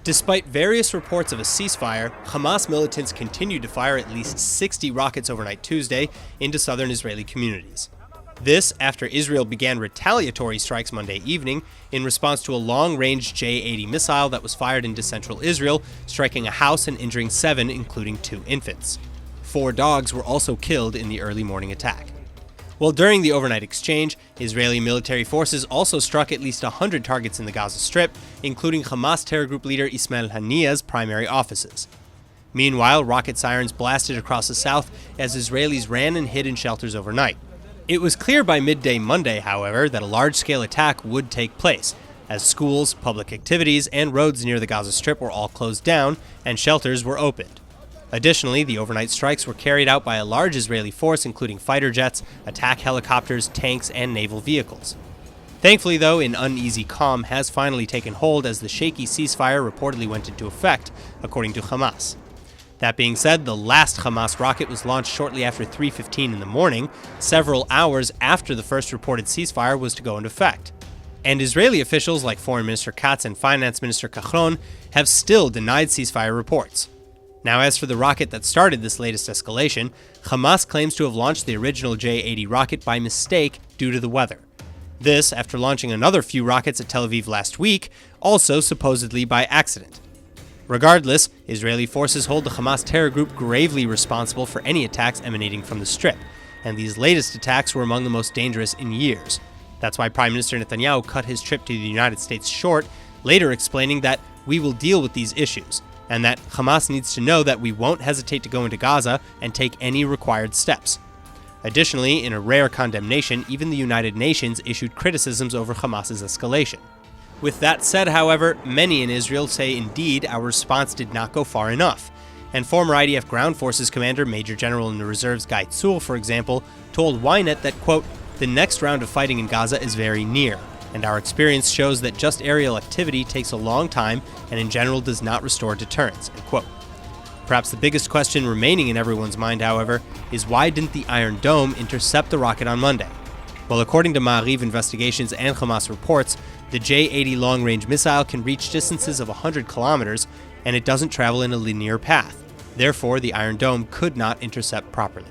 Despite various reports of a ceasefire, Hamas militants continued to fire at least 60 rockets overnight Tuesday into southern Israeli communities. This after Israel began retaliatory strikes Monday evening in response to a long-range J-80 missile that was fired into central Israel, striking a house and injuring 7, including 2 infants. 4 dogs were also killed in the early morning attack. Well, during the overnight exchange, Israeli military forces also struck at least 100 targets in the Gaza Strip, including Hamas terror group leader Ismail Haniyeh's primary offices. Meanwhile, rocket sirens blasted across the south as Israelis ran and hid in shelters overnight. It was clear by midday Monday, however, that a large-scale attack would take place, as schools, public activities, and roads near the Gaza Strip were all closed down and shelters were opened. Additionally, the overnight strikes were carried out by a large Israeli force, including fighter jets, attack helicopters, tanks, and naval vehicles. Thankfully, though, an uneasy calm has finally taken hold as the shaky ceasefire reportedly went into effect, according to Hamas. That being said, the last Hamas rocket was launched shortly after 3:15 in the morning, several hours after the first reported ceasefire was to go into effect. And Israeli officials like Foreign Minister Katz and Finance Minister Kachron have still denied ceasefire reports. Now, as for the rocket that started this latest escalation, Hamas claims to have launched the original J-80 rocket by mistake due to the weather. This after launching another few rockets at Tel Aviv last week, also supposedly by accident. Regardless, Israeli forces hold the Hamas terror group gravely responsible for any attacks emanating from the Strip, and these latest attacks were among the most dangerous in years. That's why Prime Minister Netanyahu cut his trip to the United States short, later explaining that we will deal with these issues, and that Hamas needs to know that we won't hesitate to go into Gaza and take any required steps. Additionally, in a rare condemnation, even the United Nations issued criticisms over Hamas's escalation. With that said, however, many in Israel say indeed our response did not go far enough, and former IDF Ground Forces Commander Major General in the Reserves Guy Tzur, for example, told Ynet that, quote, "The next round of fighting in Gaza is very near, and our experience shows that just aerial activity takes a long time and in general does not restore deterrence," end quote. Perhaps the biggest question remaining in everyone's mind, however, is why didn't the Iron Dome intercept the rocket on Monday? Well, according to Ma'ariv investigations and Hamas reports, the J-80 long-range missile can reach distances of 100 kilometers, and it doesn't travel in a linear path. Therefore, the Iron Dome could not intercept properly.